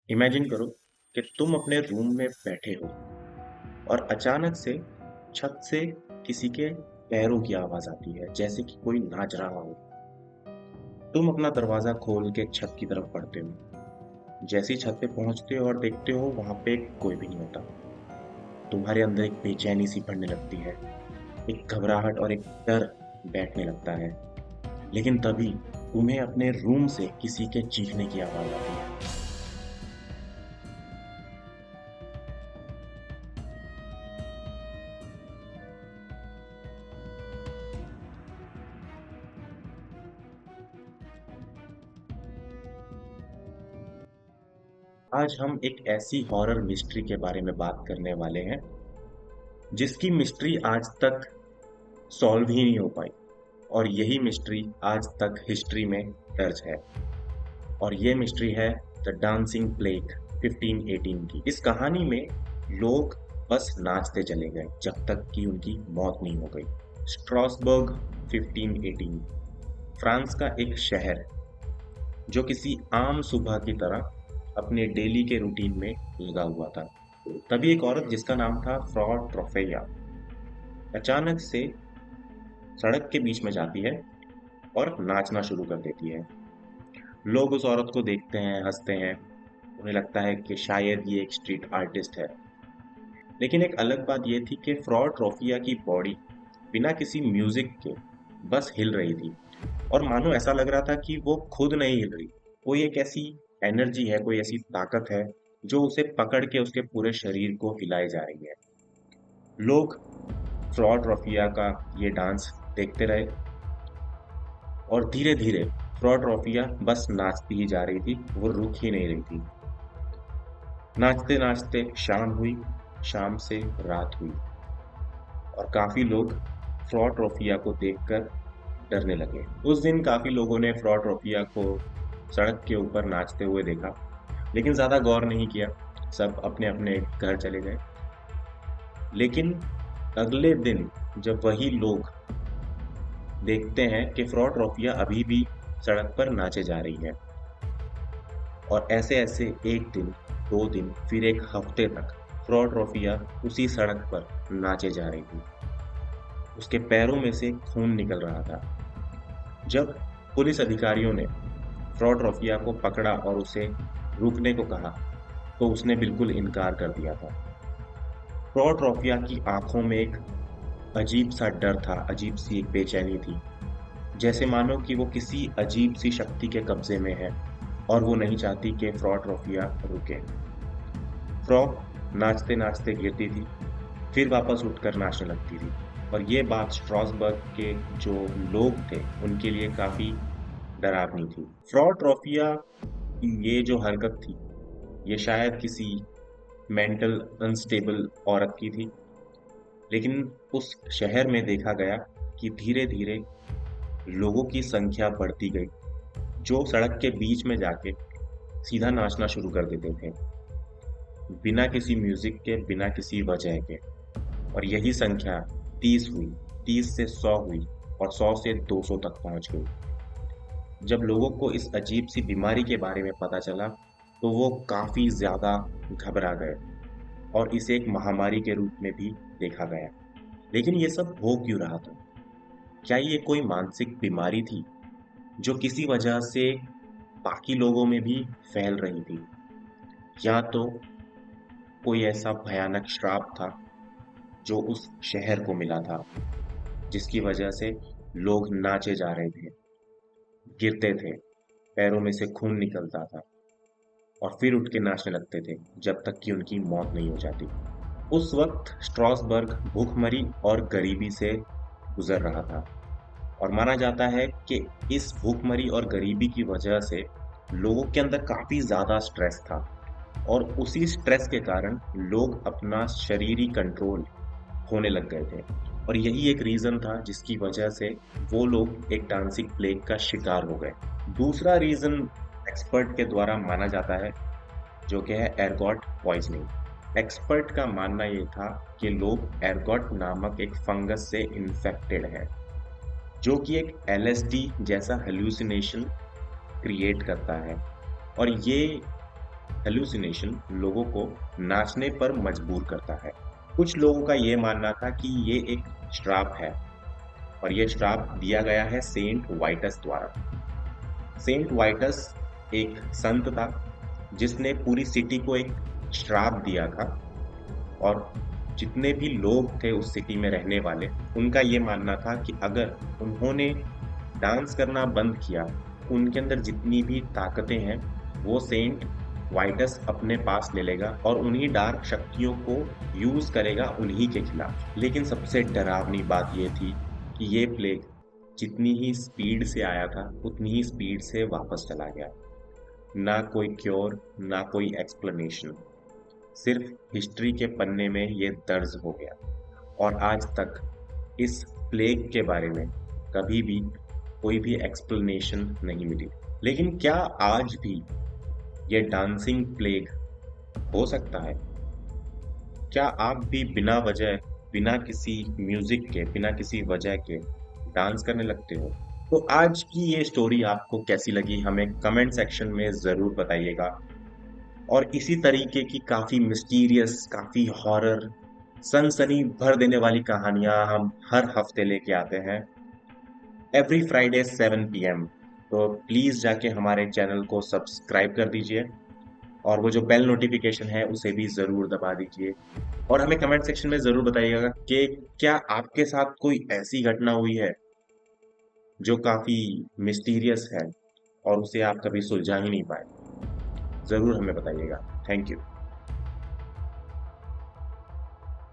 Imagine करो कि तुम अपने रूम में बैठे हो और अचानक से छत से किसी के पैरों की आवाज आती है, जैसे कि कोई नाच रहा हो। तुम अपना दरवाजा खोल के छत की तरफ बढ़ते हो। जैसे ही छत पे पहुंचते हो और देखते हो, वहां पे कोई भी नहीं होता। तुम्हारे अंदर एक बेचैनी सी बढ़ने लगती है, एक घबराहट और एक डर बैठने लगता है। लेकिन तभी तुम्हें अपने रूम से किसी के चीखने की आवाज आती है। आज हम एक ऐसी हॉरर मिस्ट्री के बारे में बात करने वाले हैं जिसकी मिस्ट्री आज तक सॉल्व ही नहीं हो पाई, और यही मिस्ट्री आज तक हिस्ट्री में दर्ज है। और ये मिस्ट्री है द डांसिंग प्लेग 1518 की। इस कहानी में लोग बस नाचते चले गए जब तक कि उनकी मौत नहीं हो गई। स्ट्रॉसबर्ग 1518, फ्रांस का एक शहर जो किसी आम सुबह की तरह अपने डेली के रूटीन में लगा हुआ था। तभी एक औरत जिसका नाम था फ्रॉ ट्रोफेया अचानक से सड़क के बीच में जाती है और नाचना शुरू कर देती है। लोग उस औरत को देखते हैं, हंसते हैं। उन्हें लगता है कि शायद ये एक स्ट्रीट आर्टिस्ट है। लेकिन एक अलग बात ये थी कि फ्रॉ ट्रोफिया की बॉडी बिना किसी म्यूजिक के बस हिल रही थी, और मानो ऐसा लग रहा था कि वो खुद नहीं हिल रही। कोई एक ऐसी एनर्जी है, कोई ऐसी ताकत है जो उसे पकड़ के उसके पूरे शरीर को हिलाए जा रही है। लोग फ्रॉ ट्रोफिया का ये डांस देखते रहे, और धीरे धीरे फ्रॉ ट्रोफिया बस नाचती ही जा रही थी, वो रुक ही नहीं रही थी। नाचते नाचते शाम हुई, शाम से रात हुई, और काफी लोग फ्रॉ ट्रोफिया को देखकर डरने लगे। उस दिन काफी लोगों ने फ्रॉ ट्रोफिया को सड़क के ऊपर नाचते हुए देखा, लेकिन ज्यादा गौर नहीं किया। सब अपने अपने घर चले गए। लेकिन अगले दिन जब वही लोग देखते हैं कि फ्रॉ ट्रोफिया अभी भी सड़क पर नाचे जा रही है, और ऐसे ऐसे एक दिन, 2 दिन, फिर एक हफ्ते तक फ्रॉ ट्रोफिया उसी सड़क पर नाचे जा रही थी। उसके पैरों में से खून निकल रहा था। जब पुलिस अधिकारियों ने फ्रॉ ट्रोफिया को पकड़ा और उसे रुकने को कहा, तो उसने बिल्कुल इनकार कर दिया था। फ्रॉ ट्रोफिया की आंखों में एक अजीब सा डर था, अजीब सी एक बेचैनी थी, जैसे मानो कि वो किसी अजीब सी शक्ति के कब्जे में है और वो नहीं चाहती कि फ्रॉ ट्रोफिया रुके। फ्रॉ नाचते नाचते गिरती थी, फिर वापस उठकर नाचने लगती थी। और ये बात स्ट्रॉसबर्ग के जो लोग थे उनके लिए काफी डरावनी थी। फ्रॉ ट्रोफिया की ये जो हरकत थी, ये शायद किसी मेंटल अनस्टेबल औरत की थी। लेकिन उस शहर में देखा गया कि धीरे धीरे लोगों की संख्या बढ़ती गई जो सड़क के बीच में जाके सीधा नाचना शुरू कर देते थे, बिना किसी म्यूजिक के, बिना किसी वजह के। और यही संख्या 30 हुई, 30 से 100 हुई, और 100 से 200 तक पहुंच गई। जब लोगों को इस अजीब सी बीमारी के बारे में पता चला, तो वो काफी ज्यादा घबरा गए और इसे एक महामारी के रूप में भी देखा गया। लेकिन ये सब हो क्यों रहा था? क्या ये कोई मानसिक बीमारी थी जो किसी वजह से बाकी लोगों में भी फैल रही थी, या तो कोई ऐसा भयानक श्राप था जो उस शहर को मिला था, जिसकी वजह से लोग नाचे जा रहे थे, गिरते थे, पैरों में से खून निकलता था, और फिर उठ के नाचने लगते थे जब तक कि उनकी मौत नहीं हो जाती। उस वक्त स्ट्रॉसबर्ग भूखमरी और गरीबी से गुजर रहा था, और माना जाता है कि इस भूखमरी और गरीबी की वजह से लोगों के अंदर काफी ज्यादा स्ट्रेस था, और उसी स्ट्रेस के कारण लोग अपना शरीरी कंट्रोल खोने लग गए थे। और यही एक रीजन था जिसकी वजह से वो लोग एक डांसिंग प्लेग का शिकार हो गए। दूसरा रीजन एक्सपर्ट के द्वारा माना जाता है, जो कि है एर्गॉट पॉइजनिंग। एक्सपर्ट का मानना ये था कि लोग एर्गॉट नामक एक फंगस से इन्फेक्टेड है, जो कि एक एलएसडी जैसा हेलुसिनेशन क्रिएट करता है। और ये हेलुसिनेशन लोगों को नाचने पर मजबूर करता है। कुछ लोगों का ये मानना था कि ये एक श्राप है और ये श्राप दिया गया है सेंट वाइटस द्वारा। सेंट वाइटस एक संत था जिसने पूरी सिटी को एक श्राप दिया था और जितने भी लोग थे उस सिटी में रहने वाले, उनका ये मानना था कि अगर उन्होंने डांस करना बंद किया, उनके अंदर जितनी भी ताकतें हैं वो सेंट वाइटस अपने पास ले लेगा और उन्हीं डार्क शक्तियों को यूज करेगा उन्हीं के खिलाफ। लेकिन सबसे डरावनी बात ये थी कि ये प्लेग जितनी ही स्पीड से आया था उतनी ही स्पीड से वापस चला गया। ना कोई क्योर, ना कोई एक्सप्लेनेशन, सिर्फ हिस्ट्री के पन्ने में ये दर्ज हो गया। और आज तक इस प्लेग के बारे में कभी भी कोई भी एक्सप्लेनेशन नहीं मिली। लेकिन क्या आज भी ये डांसिंग प्लेग हो सकता है? क्या आप भी बिना वजह, बिना किसी म्यूजिक के, बिना किसी वजह के डांस करने लगते हो? तो आज की ये स्टोरी आपको कैसी लगी हमें कमेंट सेक्शन में ज़रूर बताइएगा। और इसी तरीके की काफ़ी मिस्टीरियस, काफ़ी हॉरर, सनसनी भर देने वाली कहानियां हम हर हफ्ते लेके आते हैं एवरी फ्राइडे 7 PM। तो प्लीज़ जाके हमारे चैनल को सब्सक्राइब कर दीजिए और वो जो बेल नोटिफिकेशन है उसे भी ज़रूर दबा दीजिए। और हमें कमेंट सेक्शन में ज़रूर बताइएगा कि क्या आपके साथ कोई ऐसी घटना हुई है जो काफ़ी मिस्टीरियस है और उसे आप कभी सुलझा ही नहीं पाए। ज़रूर हमें बताइएगा। Thank you.